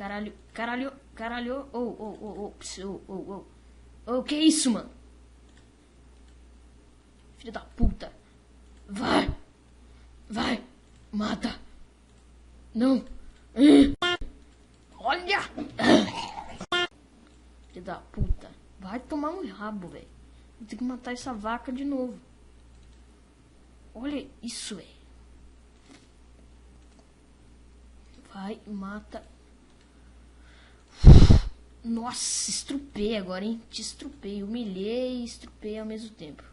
Caralho, caralho, caralho. Ô, que isso, mano? Filho da puta. Vai. Vai. Mata. Não. Olha. Filho da puta. Vai tomar um rabo, velho. Vou ter que matar essa vaca de novo. Olha isso, velho. Vai, mata. Nossa, estrupei agora, hein? Te estrupei, humilhei e estrupei ao mesmo tempo.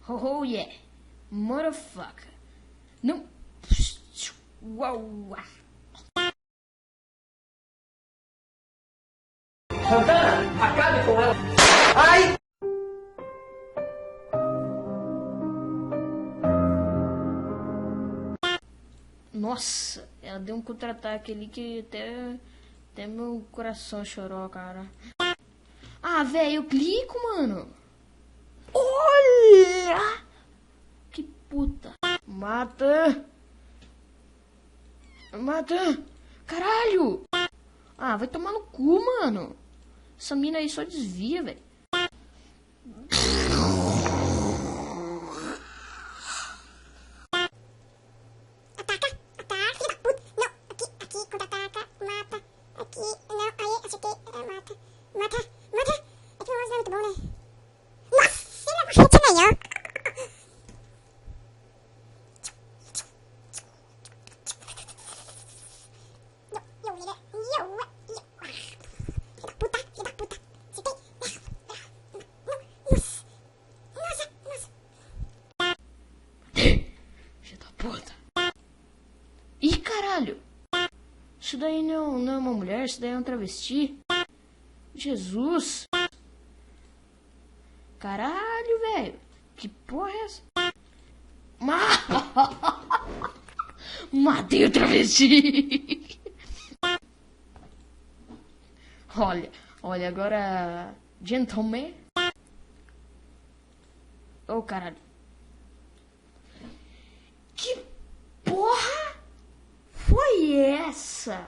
Oh, yeah. Motherfucker. Não. Uau. Santana, acabe com ela. Ai! Nossa, ela deu um contra-ataque ali que até meu coração chorou, cara. Ah, velho, eu clico, mano. Olha! Que puta. Mata. Mata. Caralho. Ah, vai tomar no cu, mano. Essa mina aí só desvia, velho. Puta. Ih, caralho. Isso daí não é uma mulher, isso daí é um travesti. Jesus. Caralho, velho. Que porra é essa? Matei o travesti. Olha, agora... Gentleman. Oh, caralho. Que porra foi essa?